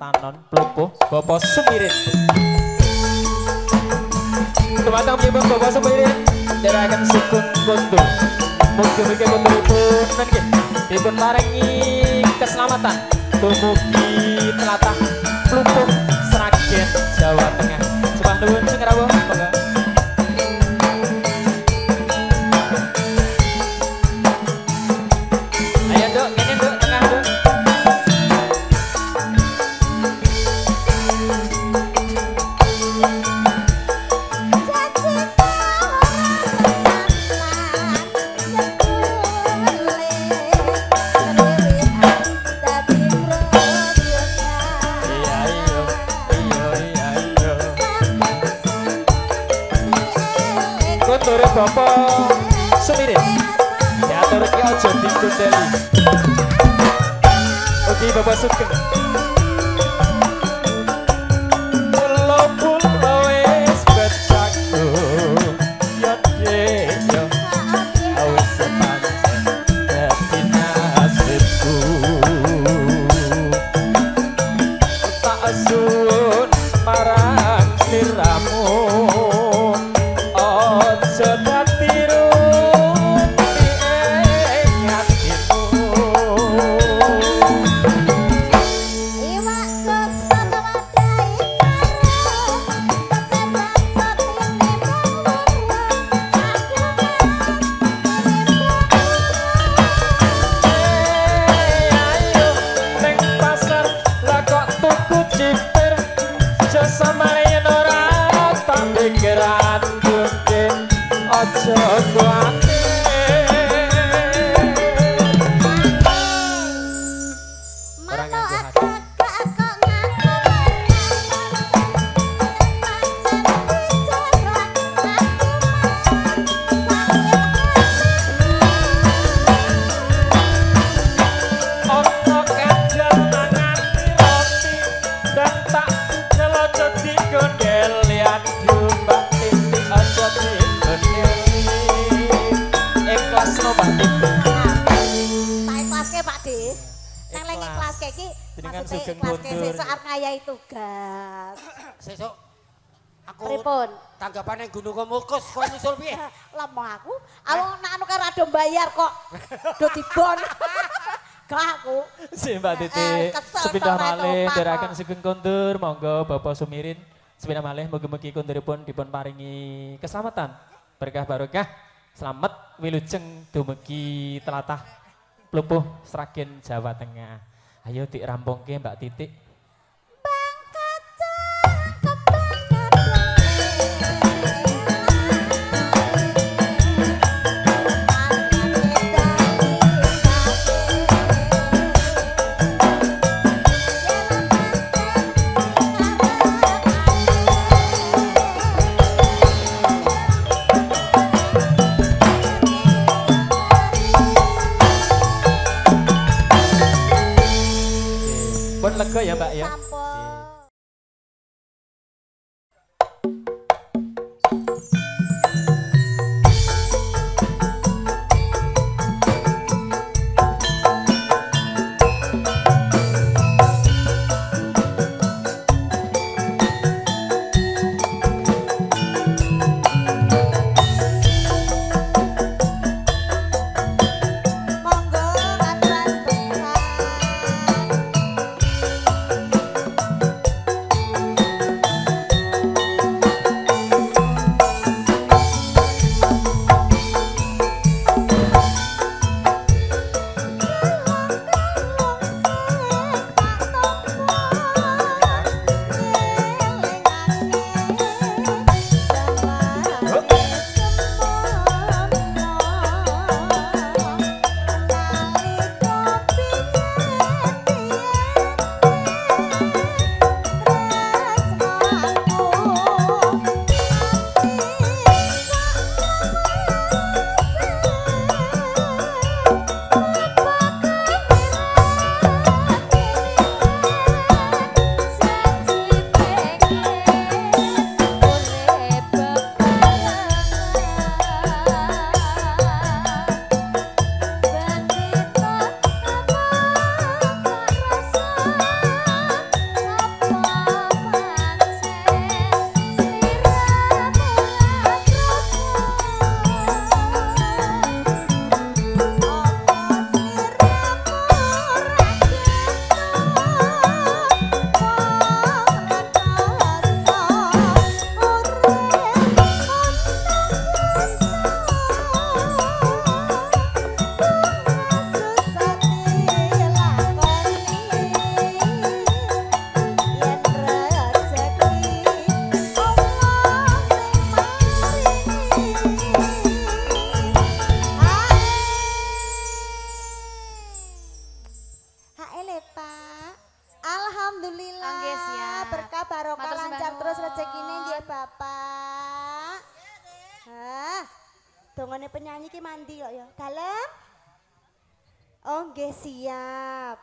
tanon plupuh Bapak Sumirin. Dumateng pripun Bapak Sumirin dherekaken sukun kundur. Mugi-mugi kunduripun nggih dipun paringi keselamatan dumugi tlatah plupuh Sragen Jawa Tengah. Sembah nuwun sing rawuh monggo. Bapak Sumirin diatur ki aja digundeli. Ugi Bapak Sugeng pulo wis becaku ya deyo awis sepancen dadi nasibku tak asun marang sliramu. Sesuk aku pripun tanggapane Gunung Komukus kowe nyusul piye? Lemah aku anu karo ado bayar kok do dibon. Gak aku. Si Mbak Titi sepindah malih dherekaken Sugeng Kondur monggo Bapak Sumirin sepindah malih mugi-mugi konduripun dipun paringi keselamatan berkah barokah selamat wilujeng dumugi tlatah Plupuh Sragen Jawa Tengah. Ayo dirampungke Mbak Titik. Pun lega ya Mbak ya. nggih, Pak. Alhamdulillah. Nggih, siap. Berkah barokah Matur lancar sembah terus nuwun. rezekine nggih, Bapak. Hah. Dongane penyanyi ki mandi kok ya. Dalem? Oh, nggih siap.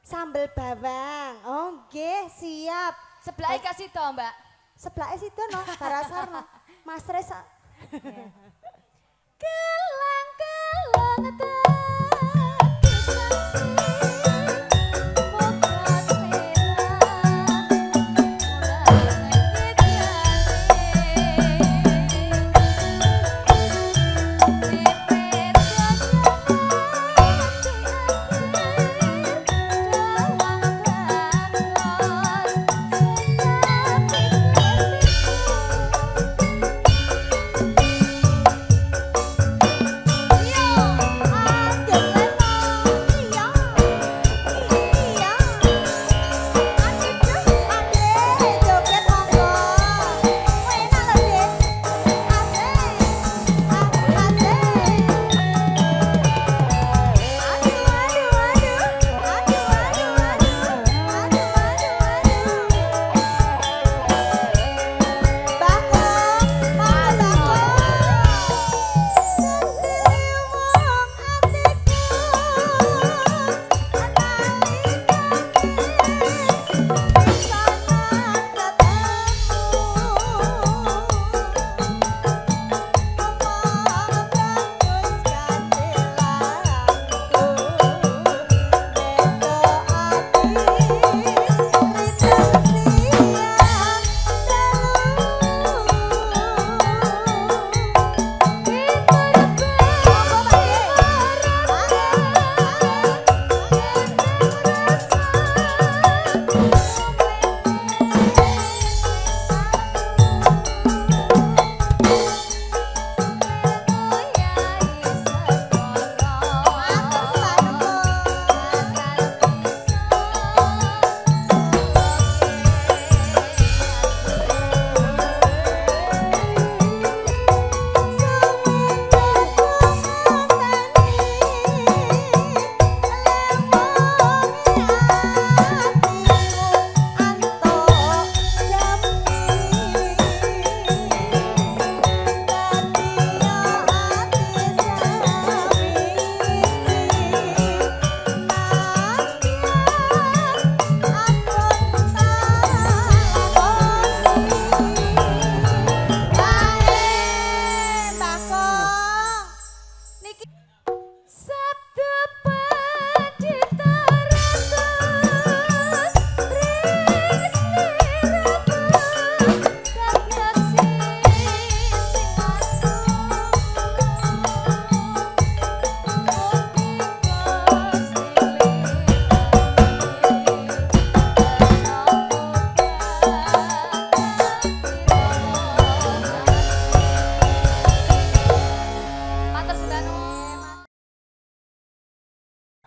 Sambel bawang. Oh, nggih siap. Sebelahnya kasih to, Mbak. Sebelahnya situ no, Barasarno. Mas Resa. Kelang-kelang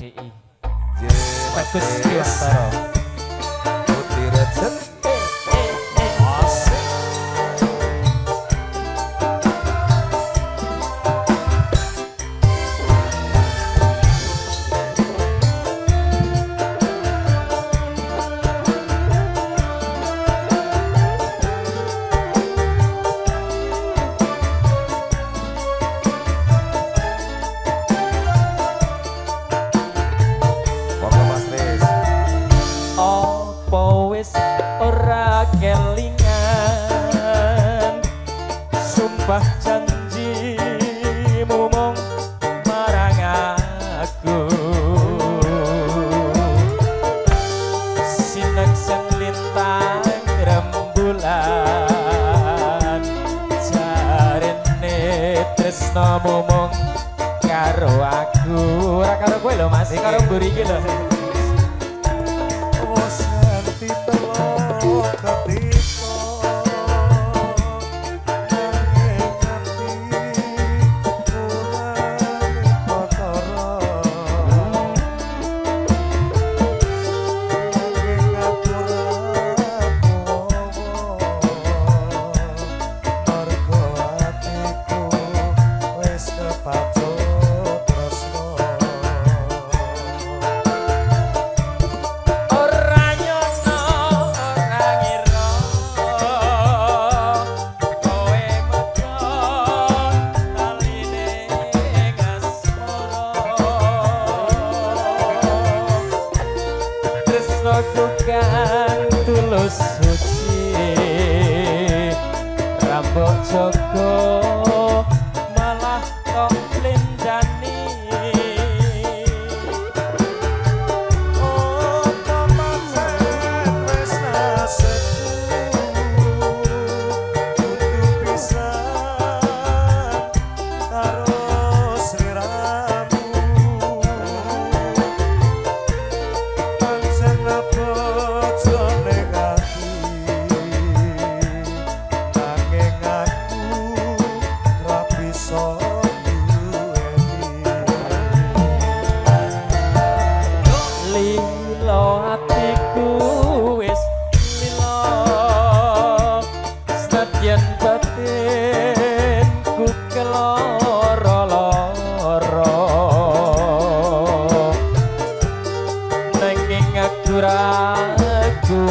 DI Bagus Priwantara Putri Recep ora kelingan sumpah janjimu mung marang aku sineksen lintang rembulan jarene tresnamu mung karo aku ora karo kowe lho Mas karo mburi iki lho Tresnoku kang tulus suci rambut Joko malah kok linjani oh pancen wis nasibku kudu pisan karo sliramu pancen bojo ning ati nanging aku ra bisa lilo hatiku wis lilo senadyan batinku keloro-loro nanging aku ragu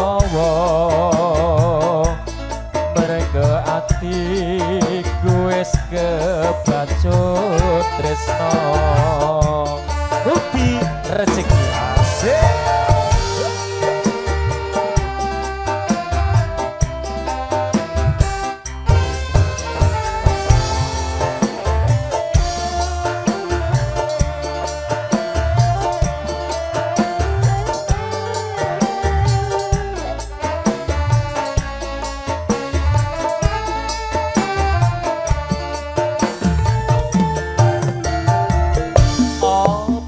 mergo atiku wis kebacut tresno ubi rezeki asik.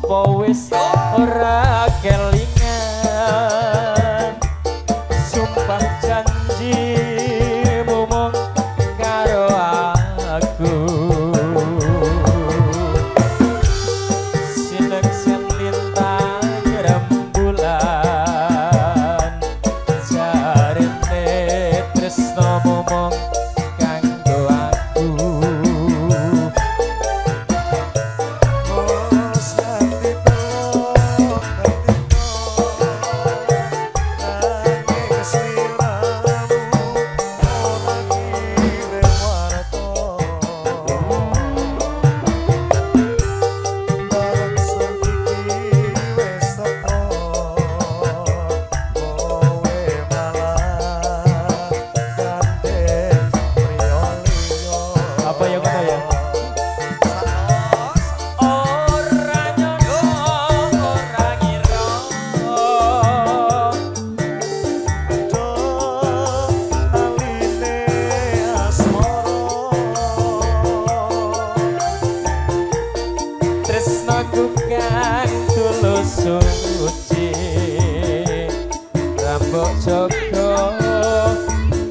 Apa wis ora kelingan sumpah janjimu mung karo aku sineksen lintang rembulan jarene tresnomu mung kanggo aku apa ya apa ya ora nyono ora ngira aline asmara tresnoku kang tulus suci rambut Joko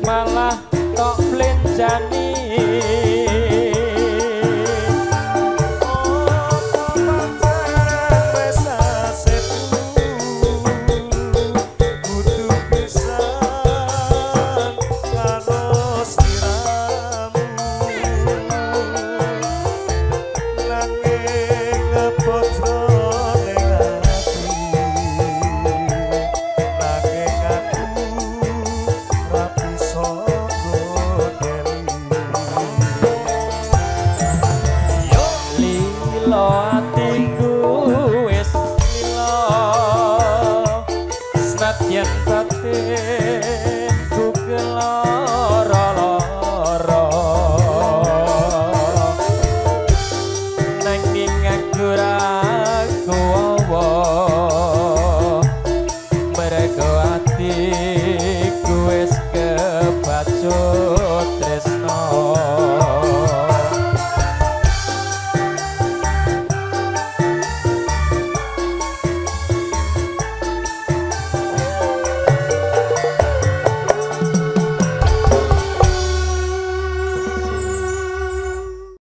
malah tok blenjani lilo atiku wis lilo senadyan batin